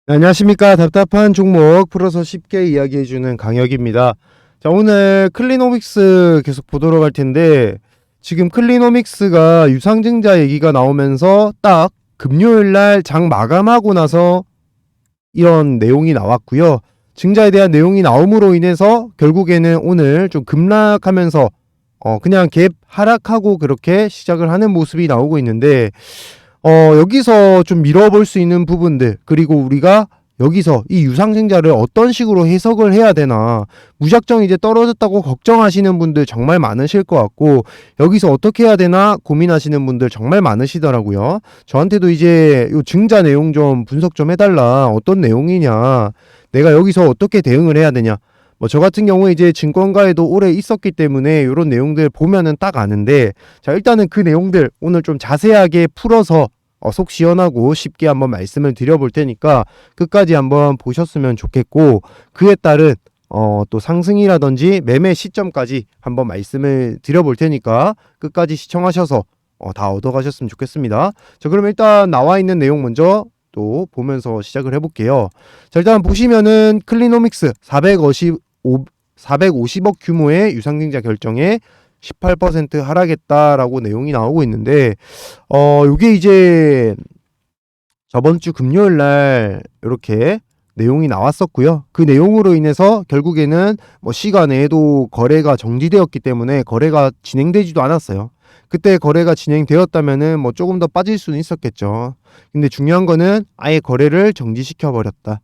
네, 안녕하십니까. 답답한 종목 풀어서 쉽게 이야기해주는 강혁입니다. 자, 오늘 클리노믹스 계속 보도록 할 텐데, 지금 클리노믹스가 유상증자 얘기가 나오면서 딱 금요일 날 장 마감하고 나서 이런 내용이 나왔고요. 증자에 대한 내용이 나옴으로 인해서 결국에는 오늘 좀 급락하면서 그냥 갭 하락하고 그렇게 시작을 하는 모습이 나오고 있는데, 여기서 좀 밀어볼 수 있는 부분들, 그리고 우리가 여기서 이 유상증자를 어떤 식으로 해석을 해야 되나, 무작정 이제 떨어졌다고 걱정하시는 분들 정말 많으실 것 같고, 여기서 어떻게 해야 되나 고민하시는 분들 정말 많으시더라고요. 저한테도 이제 이 증자 내용 좀 분석 좀 해달라, 어떤 내용이냐, 내가 여기서 어떻게 대응을 해야 되냐. 뭐 저 같은 경우에 이제 증권가에도 오래 있었기 때문에 이런 내용들 보면은 딱 아는데, 자, 일단은 그 내용들 오늘 좀 자세하게 풀어서 속 시원하고 쉽게 한번 말씀을 드려볼 테니까 끝까지 한번 보셨으면 좋겠고, 그에 따른 또 상승이라든지 매매 시점까지 한번 말씀을 드려볼 테니까 끝까지 시청하셔서 다 얻어가셨으면 좋겠습니다. 자, 그럼 일단 나와 있는 내용 먼저 또 보면서 시작을 해볼게요. 자, 일단 보시면은 클리노믹스 450억 규모의 유상증자 결정에 18% 하락했다라고 내용이 나오고 있는데, 요게 이제 저번 주 금요일 날 이렇게 내용이 나왔었고요. 그 내용으로 인해서 결국에는 뭐 시간 내에도 거래가 정지되었기 때문에 거래가 진행되지도 않았어요. 그때 거래가 진행되었다면은 뭐 조금 더 빠질 수는 있었겠죠. 근데 중요한 거는 아예 거래를 정지시켜 버렸다.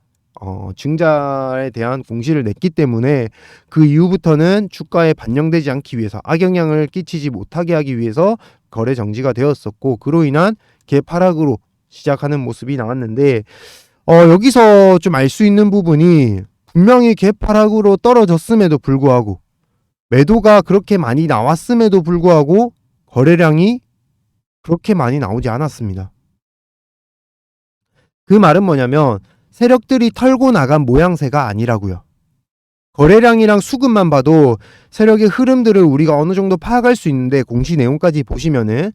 증자에 대한 공시를 냈기 때문에 그 이후부터는 주가에 반영되지 않기 위해서, 악영향을 끼치지 못하게 하기 위해서 거래 정지가 되었었고, 그로 인한 갭 하락으로 시작하는 모습이 나왔는데, 여기서 좀 알 수 있는 부분이, 분명히 갭 하락으로 떨어졌음에도 불구하고, 매도가 그렇게 많이 나왔음에도 불구하고 거래량이 그렇게 많이 나오지 않았습니다. 그 말은 뭐냐면 세력들이 털고 나간 모양새가 아니라고요. 거래량이랑 수급만 봐도 세력의 흐름들을 우리가 어느 정도 파악할 수 있는데, 공시 내용까지 보시면은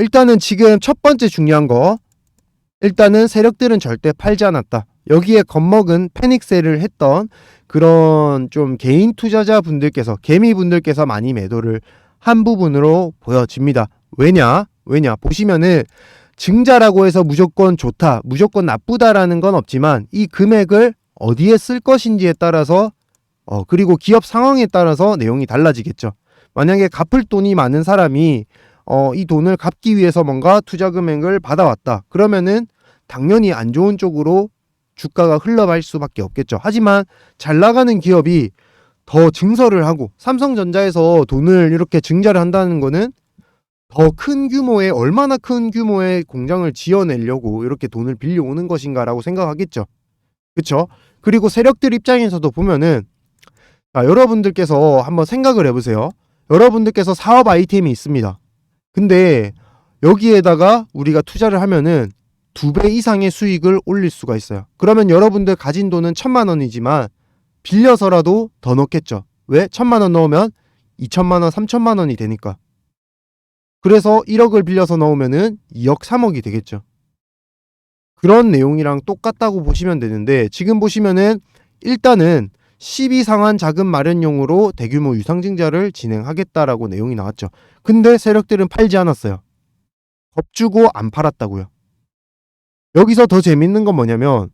일단은 지금 첫 번째 중요한 거, 일단은 세력들은 절대 팔지 않았다. 여기에 겁먹은 패닉셀을 했던 그런 좀 개인 투자자 분들께서, 개미 분들께서 많이 매도를 한 부분으로 보여집니다. 왜냐 보시면은 증자라고 해서 무조건 좋다, 무조건 나쁘다라는 건 없지만, 이 금액을 어디에 쓸 것인지에 따라서 그리고 기업 상황에 따라서 내용이 달라지겠죠. 만약에 갚을 돈이 많은 사람이 이 돈을 갚기 위해서 뭔가 투자 금액을 받아왔다, 그러면은 당연히 안 좋은 쪽으로 주가가 흘러갈 수밖에 없겠죠. 하지만 잘 나가는 기업이 더 증설을 하고, 삼성전자에서 돈을 이렇게 증자를 한다는 거는 더 큰 규모의, 얼마나 큰 규모의 공장을 지어내려고 이렇게 돈을 빌려오는 것인가라고 생각하겠죠. 그렇죠? 그리고 세력들 입장에서도 보면은, 여러분들께서 한번 생각을 해보세요. 여러분들께서 사업 아이템이 있습니다. 근데 여기에다가 우리가 투자를 하면은 2배 이상의 수익을 올릴 수가 있어요. 그러면 여러분들 가진 돈은 1,000만 원이지만 빌려서라도 더 넣겠죠. 왜? 1,000만 원 넣으면 2,000만 원, 3,000만 원이 되니까. 그래서 1억을 빌려서 넣으면은 2억, 3억이 되겠죠. 그런 내용이랑 똑같다고 보시면 되는데, 지금 보시면은 일단은 12상한 자금 마련용으로 대규모 유상증자를 진행하겠다라고 내용이 나왔죠. 근데 세력들은 팔지 않았어요. 겁주고 안 팔았다고요. 여기서 더 재밌는 건 뭐냐면,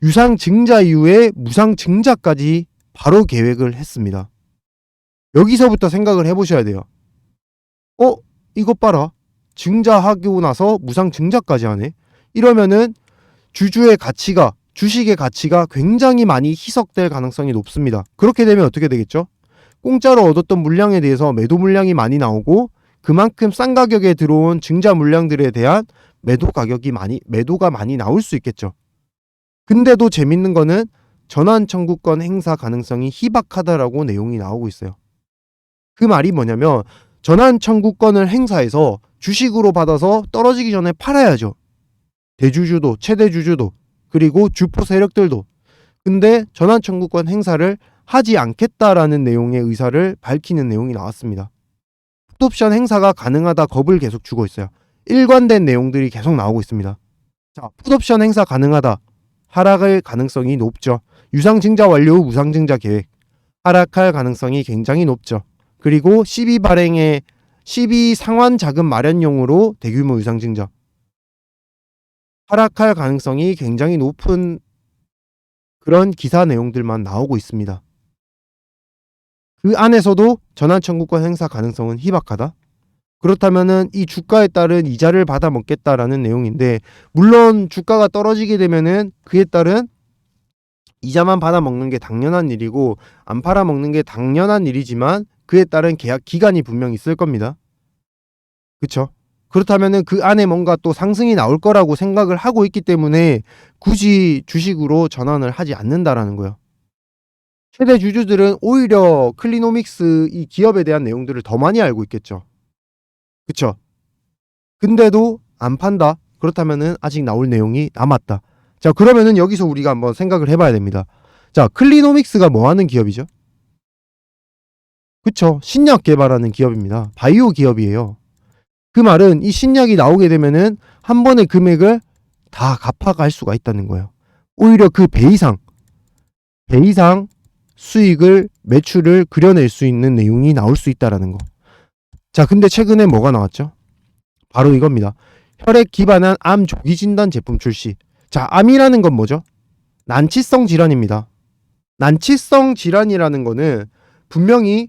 유상증자 이후에 무상증자까지 바로 계획을 했습니다. 여기서부터 생각을 해보셔야 돼요. 이것 봐라, 증자하고 나서 무상증자까지 하네. 이러면은 주주의 가치가, 주식의 가치가 굉장히 많이 희석될 가능성이 높습니다. 그렇게 되면 어떻게 되겠죠? 공짜로 얻었던 물량에 대해서 매도 물량이 많이 나오고, 그만큼 싼 가격에 들어온 증자 물량들에 대한 매도가 많이 나올 수 있겠죠. 근데도 재밌는 거는 전환 청구권 행사 가능성이 희박하다라고 내용이 나오고 있어요. 그 말이 뭐냐면, 전환 청구권을 행사해서 주식으로 받아서 떨어지기 전에 팔아야죠. 대주주도, 최대주주도, 그리고 주포 세력들도. 근데 전환 청구권 행사를 하지 않겠다라는 내용의 의사를 밝히는 내용이 나왔습니다. 풋옵션 행사가 가능하다 겁을 계속 주고 있어요. 일관된 내용들이 계속 나오고 있습니다. 자, 풋옵션 행사 가능하다. 하락할 가능성이 높죠. 유상증자 완료 후 무상증자 계획. 하락할 가능성이 굉장히 높죠. 그리고 12 발행의 12 상환 자금 마련용으로 대규모 유상증자. 하락할 가능성이 굉장히 높은 그런 기사 내용들만 나오고 있습니다. 그 안에서도 전환 청구권 행사 가능성은 희박하다. 그렇다면은 이 주가에 따른 이자를 받아 먹겠다라는 내용인데, 물론 주가가 떨어지게 되면은 그에 따른 이자만 받아 먹는 게 당연한 일이고 안 팔아 먹는 게 당연한 일이지만 그에 따른 계약 기간이 분명히 있을 겁니다. 그쵸? 그렇다면은 그 안에 뭔가 또 상승이 나올 거라고 생각을 하고 있기 때문에 굳이 주식으로 전환을 하지 않는다라는 거예요. 최대 주주들은 오히려 클리노믹스 이 기업에 대한 내용들을 더 많이 알고 있겠죠. 그쵸? 근데도 안 판다? 그렇다면은 아직 나올 내용이 남았다. 자, 그러면은 여기서 우리가 한번 생각을 해봐야 됩니다. 자, 클리노믹스가 뭐 하는 기업이죠? 그쵸? 신약 개발하는 기업입니다. 바이오 기업이에요. 그 말은 이 신약이 나오게 되면은 한 번의 금액을 다 갚아갈 수가 있다는 거예요. 오히려 그 배 이상 수익을, 매출을 그려낼 수 있는 내용이 나올 수 있다라는 거. 자, 근데 최근에 뭐가 나왔죠? 바로 이겁니다. 혈액 기반한 암 조기 진단 제품 출시. 자, 암이라는 건 뭐죠? 난치성 질환입니다. 난치성 질환이라는 거는 분명히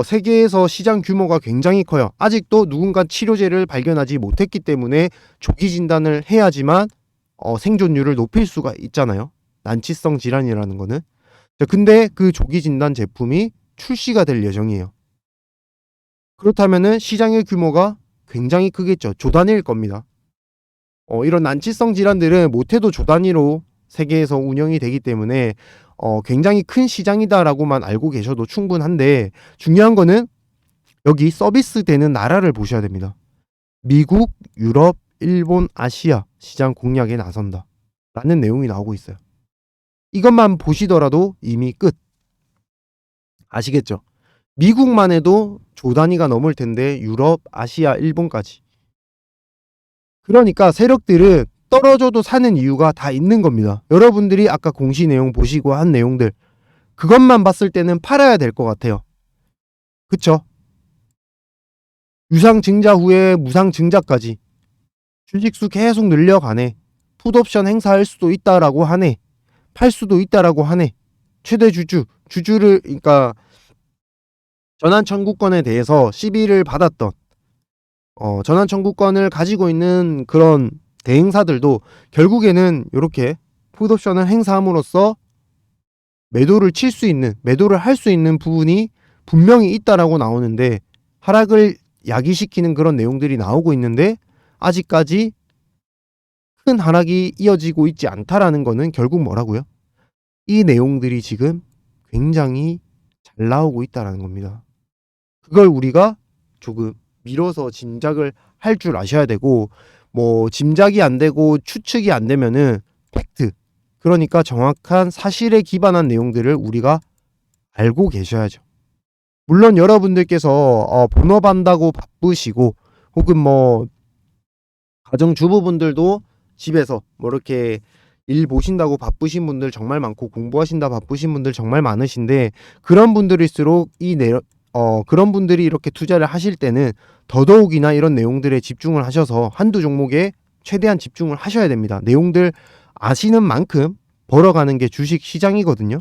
세계에서 시장 규모가 굉장히 커요. 아직도 누군가 치료제를 발견하지 못했기 때문에 조기 진단을 해야지만 생존율을 높일 수가 있잖아요. 난치성 질환이라는 거는. 자, 근데 그 조기 진단 제품이 출시가 될 예정이에요. 그렇다면은 시장의 규모가 굉장히 크겠죠. 조 단위일 겁니다. 이런 난치성 질환들은 못해도 조 단위로 세계에서 운영이 되기 때문에 굉장히 큰 시장이다라고만 알고 계셔도 충분한데, 중요한 거는 여기 서비스 되는 나라를 보셔야 됩니다. 미국, 유럽, 일본, 아시아 시장 공략에 나선다 라는 내용이 나오고 있어요. 이것만 보시더라도 이미 끝. 아시겠죠? 미국만 해도 조 단위가 넘을 텐데 유럽, 아시아, 일본까지. 그러니까 세력들은 떨어져도 사는 이유가 다 있는 겁니다. 여러분들이 아까 공시 내용 보시고 한 내용들, 그것만 봤을 때는 팔아야 될 것 같아요. 그쵸? 유상 증자 후에 무상 증자까지 주식수 계속 늘려가네. 풋옵션 행사할 수도 있다라고 하네. 팔 수도 있다라고 하네. 최대 주주를, 그러니까 전환 청구권에 대해서 시비를 받았던 전환 청구권을 가지고 있는 그런 대행사들도 결국에는 이렇게 풋옵션을 행사함으로써 매도를 칠 수 있는, 매도를 할 수 있는 부분이 분명히 있다라고 나오는데, 하락을 야기시키는 그런 내용들이 나오고 있는데 아직까지 큰 하락이 이어지고 있지 않다라는 거는 결국 뭐라고요? 이 내용들이 지금 굉장히 잘 나오고 있다라는 겁니다. 그걸 우리가 조금 밀어서 짐작을 할 줄 아셔야 되고, 뭐 짐작이 안 되고 추측이 안 되면은 팩트, 그러니까 정확한 사실에 기반한 내용들을 우리가 알고 계셔야죠. 물론 여러분들께서 본업한다고 바쁘시고, 혹은 뭐 가정주부분들도 집에서 뭐 이렇게 일 보신다고 바쁘신 분들 정말 많고, 공부하신다 바쁘신 분들 정말 많으신데, 그런 분들일수록 그런 분들이 이렇게 투자를 하실 때는 더더욱이나 이런 내용들에 집중을 하셔서 한두 종목에 최대한 집중을 하셔야 됩니다. 내용들 아시는 만큼 벌어가는 게 주식 시장이거든요.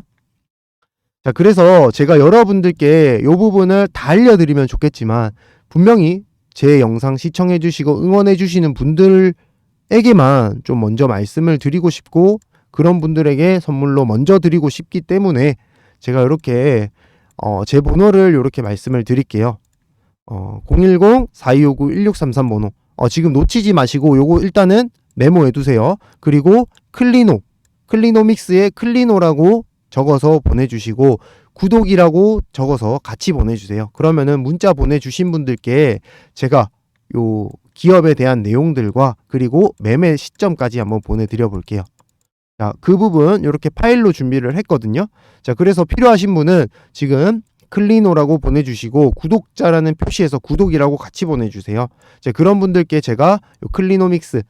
자, 그래서 제가 여러분들께 이 부분을 다 알려드리면 좋겠지만, 분명히 제 영상 시청해 주시고 응원해 주시는 분들에게만 좀 먼저 말씀을 드리고 싶고, 그런 분들에게 선물로 먼저 드리고 싶기 때문에 제가 이렇게 제 번호를 이렇게 말씀을 드릴게요. 010-4259-1633 번호. 지금 놓치지 마시고 요거 일단은 메모해 두세요. 그리고 클리노믹스의 클리노라고 적어서 보내주시고, 구독이라고 적어서 같이 보내주세요. 그러면은 문자 보내주신 분들께 제가 요 기업에 대한 내용들과 그리고 매매 시점까지 한번 보내드려 볼게요. 자, 그 부분 이렇게 파일로 준비를 했거든요. 자, 그래서 필요하신 분은 지금 클리노라고 보내주시고 구독자라는 표시에서 구독이라고 같이 보내주세요. 자, 그런 분들께 제가 요 클리노믹스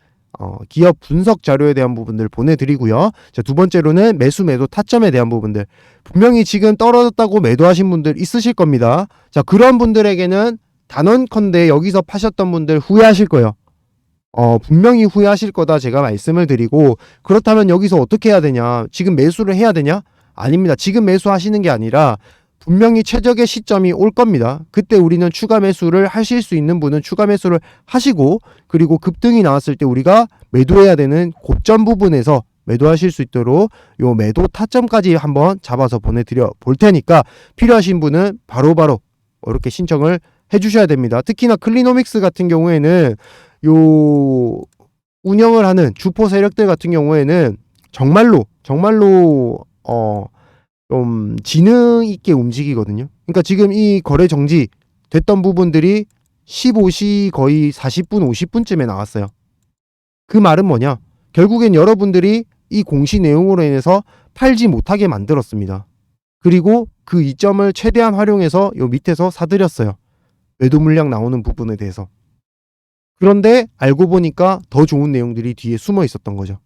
기업 분석 자료에 대한 부분들 보내드리고요. 자, 두 번째로는 매수 매도 타점에 대한 부분들. 분명히 지금 떨어졌다고 매도하신 분들 있으실 겁니다. 자, 그런 분들에게는 단언컨대 여기서 파셨던 분들 후회하실 거예요. 분명히 후회하실 거다 제가 말씀을 드리고, 그렇다면 여기서 어떻게 해야 되냐? 지금 매수를 해야 되냐? 아닙니다. 지금 매수하시는 게 아니라 분명히 최적의 시점이 올 겁니다. 그때 우리는 추가 매수를 하실 수 있는 분은 추가 매수를 하시고, 그리고 급등이 나왔을 때 우리가 매도해야 되는 고점 부분에서 매도하실 수 있도록 요 매도 타점까지 한번 잡아서 보내드려 볼 테니까, 필요하신 분은 바로바로 이렇게 신청을 해주셔야 됩니다. 특히나 클리노믹스 같은 경우에는 요 운영을 하는 주포 세력들 같은 경우에는 정말로 좀 지능 있게 움직이거든요. 그러니까 지금 이 거래 정지 됐던 부분들이 15시 거의 40분 50분쯤에 나왔어요. 그 말은 뭐냐? 결국엔 여러분들이 이 공시 내용으로 인해서 팔지 못하게 만들었습니다. 그리고 그 이점을 최대한 활용해서 요 밑에서 사들였어요. 매도 물량 나오는 부분에 대해서. 그런데 알고 보니까 더 좋은 내용들이 뒤에 숨어 있었던 거죠.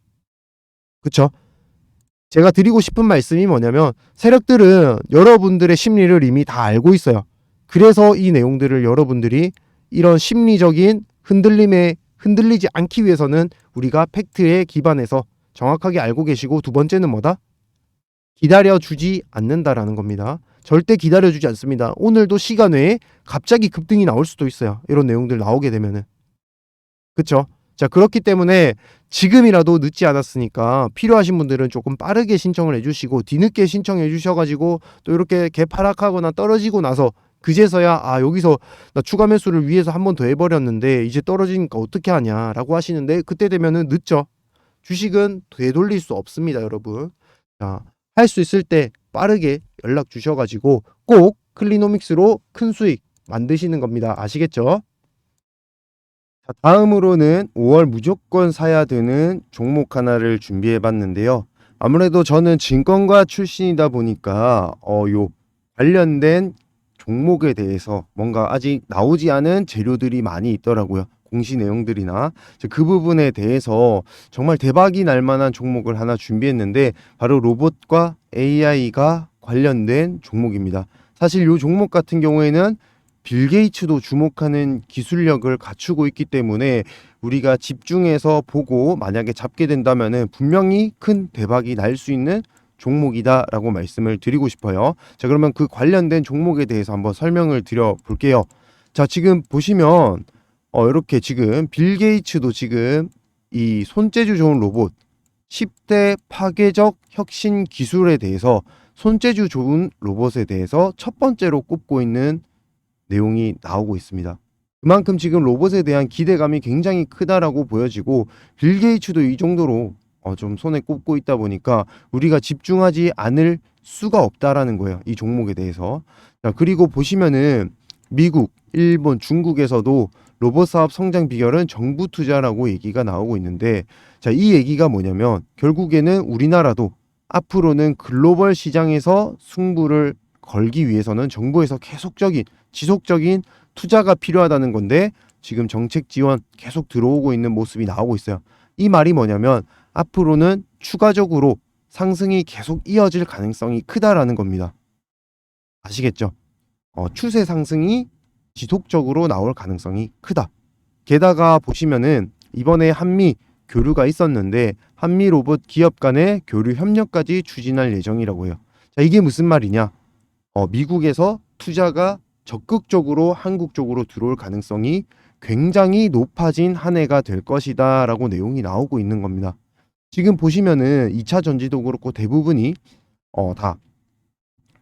그쵸? 제가 드리고 싶은 말씀이 뭐냐면, 세력들은 여러분들의 심리를 이미 다 알고 있어요. 그래서 이 내용들을 여러분들이 이런 심리적인 흔들림에 흔들리지 않기 위해서는 우리가 팩트에 기반해서 정확하게 알고 계시고, 두 번째는 뭐다? 기다려주지 않는다라는 겁니다. 절대 기다려주지 않습니다. 오늘도 시간 외에 갑자기 급등이 나올 수도 있어요. 이런 내용들 나오게 되면은. 그쵸? 자, 그렇기 때문에 지금이라도 늦지 않았으니까 필요하신 분들은 조금 빠르게 신청을 해주시고, 뒤늦게 신청해 주셔가지고 또 이렇게 개파락하거나 떨어지고 나서 그제서야 여기서 나 추가 매수를 위해서 한 번 더 해버렸는데 이제 떨어지니까 어떻게 하냐라고 하시는데, 그때 되면은 늦죠. 주식은 되돌릴 수 없습니다, 여러분. 자, 할 수 있을 때 빠르게 연락 주셔가지고 꼭 클리노믹스로 큰 수익 만드시는 겁니다. 아시겠죠? 자, 다음으로는 5월 무조건 사야 되는 종목 하나를 준비해 봤는데요. 아무래도 저는 증권가 출신이다 보니까 요 관련된 종목에 대해서 뭔가 아직 나오지 않은 재료들이 많이 있더라고요. 공시 내용들이나 그 부분에 대해서 정말 대박이 날 만한 종목을 하나 준비했는데, 바로 로봇과 AI가 관련된 종목입니다. 사실 이 종목 같은 경우에는 빌 게이츠도 주목하는 기술력을 갖추고 있기 때문에 우리가 집중해서 보고 만약에 잡게 된다면은 분명히 큰 대박이 날 수 있는 종목이다라고 말씀을 드리고 싶어요. 자, 그러면 그 관련된 종목에 대해서 한번 설명을 드려 볼게요. 자, 지금 보시면 이렇게 지금 빌 게이츠도 지금 이 손재주 좋은 로봇 10대 파괴적 혁신 기술에 대해서, 손재주 좋은 로봇에 대해서 첫 번째로 꼽고 있는 내용이 나오고 있습니다. 그만큼 지금 로봇에 대한 기대감이 굉장히 크다라고 보여지고, 빌 게이츠도 이 정도로 좀 손에 꼽고 있다 보니까 우리가 집중하지 않을 수가 없다라는 거예요, 이 종목에 대해서. 자, 그리고 보시면은 미국, 일본, 중국에서도 로봇 사업 성장 비결은 정부 투자라고 얘기가 나오고 있는데, 자, 이 얘기가 뭐냐면 결국에는 우리나라도 앞으로는 글로벌 시장에서 승부를 걸기 위해서는 정부에서 계속적인 지속적인 투자가 필요하다는 건데, 지금 정책 지원 계속 들어오고 있는 모습이 나오고 있어요. 이 말이 뭐냐면 앞으로는 추가적으로 상승이 계속 이어질 가능성이 크다라는 겁니다. 아시겠죠? 추세 상승이 지속적으로 나올 가능성이 크다. 게다가 보시면은 이번에 한미 교류가 있었는데, 한미 로봇 기업 간의 교류 협력까지 추진할 예정이라고 해요. 자, 이게 무슨 말이냐? 미국에서 투자가 적극적으로 한국 쪽으로 들어올 가능성이 굉장히 높아진 한 해가 될 것이다 라고 내용이 나오고 있는 겁니다. 지금 보시면은 2차 전지도 그렇고 대부분이 다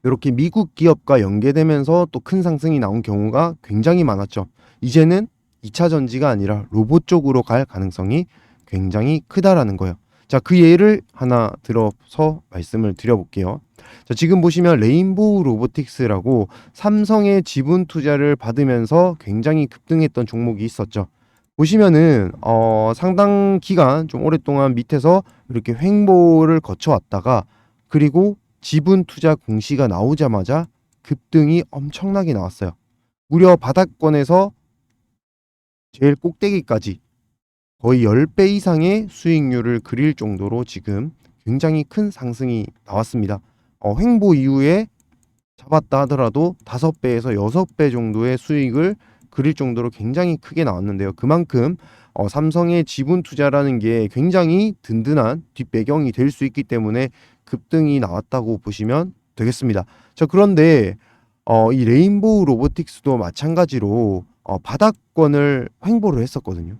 이렇게 미국 기업과 연계되면서 또 큰 상승이 나온 경우가 굉장히 많았죠. 이제는 2차 전지가 아니라 로봇 쪽으로 갈 가능성이 굉장히 크다라는 거예요. 자, 그 예를 하나 들어서 말씀을 드려볼게요. 자, 지금 보시면 레인보우 로보틱스라고 삼성의 지분 투자를 받으면서 굉장히 급등했던 종목이 있었죠. 보시면은 상당 기간 좀 오랫동안 밑에서 이렇게 횡보를 거쳐왔다가, 그리고 지분 투자 공시가 나오자마자 급등이 엄청나게 나왔어요. 무려 바닥권에서 제일 꼭대기까지 거의 10배 이상의 수익률을 그릴 정도로 지금 굉장히 큰 상승이 나왔습니다. 횡보 이후에 잡았다 하더라도 5배에서 6배 정도의 수익을 그릴 정도로 굉장히 크게 나왔는데요. 그만큼 삼성의 지분 투자라는 게 굉장히 든든한 뒷배경이 될 수 있기 때문에 급등이 나왔다고 보시면 되겠습니다. 자, 그런데 이 레인보우 로보틱스도 마찬가지로 바닥권을 횡보를 했었거든요.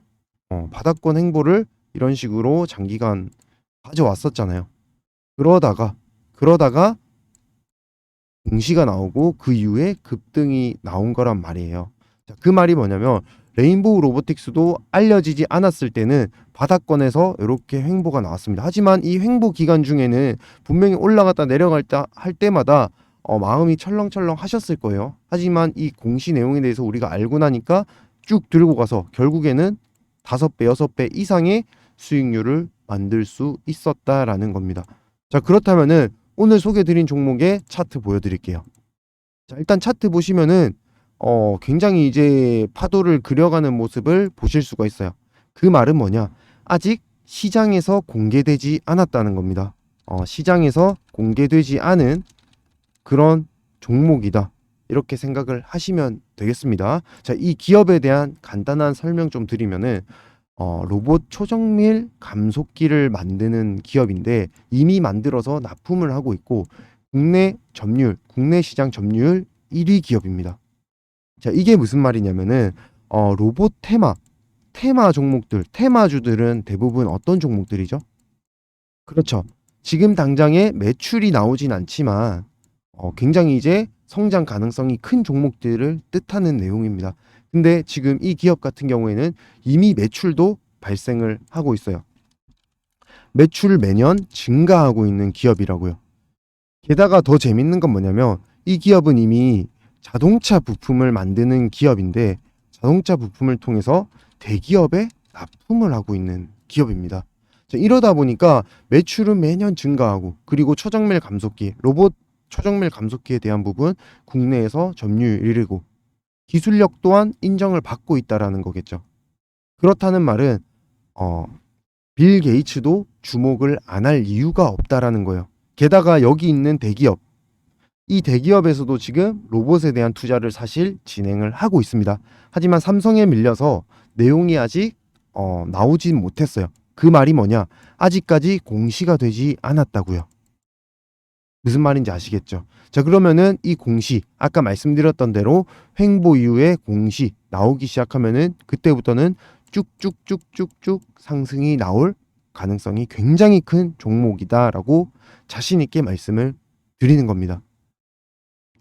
바닥권 횡보를 이런 식으로 장기간 가져왔었잖아요. 그러다가 공시가 나오고 그 이후에 급등이 나온 거란 말이에요. 자, 그 말이 뭐냐면 레인보우 로보틱스도 알려지지 않았을 때는 바닥권에서 이렇게 횡보가 나왔습니다. 하지만 이 횡보 기간 중에는 분명히 올라갔다 내려갈 할 때마다 마음이 철렁철렁 하셨을 거예요. 하지만 이 공시 내용에 대해서 우리가 알고 나니까 쭉 들고 가서 결국에는 5배, 6배 이상의 수익률을 만들 수 있었다라는 겁니다. 자, 그렇다면은 오늘 소개드린 종목의 차트 보여드릴게요. 자, 일단 차트 보시면은 굉장히 이제 파도를 그려가는 모습을 보실 수가 있어요. 그 말은 뭐냐? 아직 시장에서 공개되지 않았다는 겁니다. 시장에서 공개되지 않은 그런 종목이다. 이렇게 생각을 하시면 되겠습니다. 자, 이 기업에 대한 간단한 설명 좀 드리면은 로봇 초정밀 감속기를 만드는 기업인데 이미 만들어서 납품을 하고 있고 국내 시장 점유율 1위 기업입니다. 자, 이게 무슨 말이냐면은 로봇 테마 종목들, 테마주들은 대부분 어떤 종목들이죠? 그렇죠. 지금 당장에 매출이 나오진 않지만 굉장히 이제 성장 가능성이 큰 종목들을 뜻하는 내용입니다. 근데 지금 이 기업 같은 경우에는 이미 매출도 발생을 하고 있어요. 매출 매년 증가하고 있는 기업이라고요. 게다가 더 재밌는 건 뭐냐면 이 기업은 이미 자동차 부품을 만드는 기업인데 자동차 부품을 통해서 대기업에 납품을 하고 있는 기업입니다. 자, 이러다 보니까 매출은 매년 증가하고 그리고 초정밀 감속기, 로봇 초정밀 감속기에 대한 부분 국내에서 점유율 1위고 기술력 또한 인정을 받고 있다라는 거겠죠. 그렇다는 말은 빌 게이츠도 주목을 안 할 이유가 없다라는 거예요. 게다가 여기 있는 대기업, 이 대기업에서도 지금 로봇에 대한 투자를 사실 진행을 하고 있습니다. 하지만 삼성에 밀려서 내용이 아직 나오진 못했어요. 그 말이 뭐냐? 아직까지 공시가 되지 않았다고요. 무슨 말인지 아시겠죠? 자, 그러면은 이 공시, 아까 말씀드렸던 대로 횡보 이후에 공시 나오기 시작하면은 그때부터는 쭉쭉쭉쭉쭉 상승이 나올 가능성이 굉장히 큰 종목이다라고 자신 있게 말씀을 드리는 겁니다.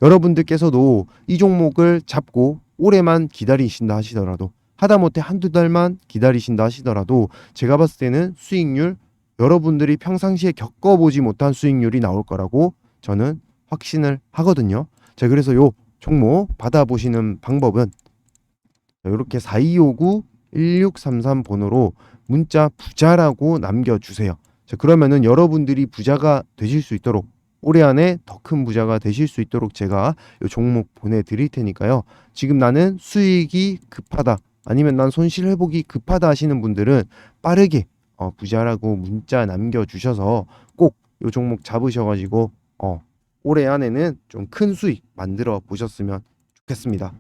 여러분들께서도 이 종목을 잡고 올해만 기다리신다 하시더라도 하다못해 한두 달만 기다리신다 하시더라도 제가 봤을 때는 수익률 여러분들이 평상시에 겪어보지 못한 수익률이 나올 거라고 저는 확신을 하거든요. 자, 그래서 요 종목 받아보시는 방법은 이렇게 4259-1633 번호로 문자 부자라고 남겨주세요. 자, 그러면은 여러분들이 부자가 되실 수 있도록 올해 안에 더 큰 부자가 되실 수 있도록 제가 요 종목 보내드릴 테니까요. 지금 나는 수익이 급하다 아니면 난 손실 회복이 급하다 하시는 분들은 빠르게 부자라고 문자 남겨주셔서 꼭 요 종목 잡으셔가지고 올해 안에는 좀 큰 수익 만들어 보셨으면 좋겠습니다.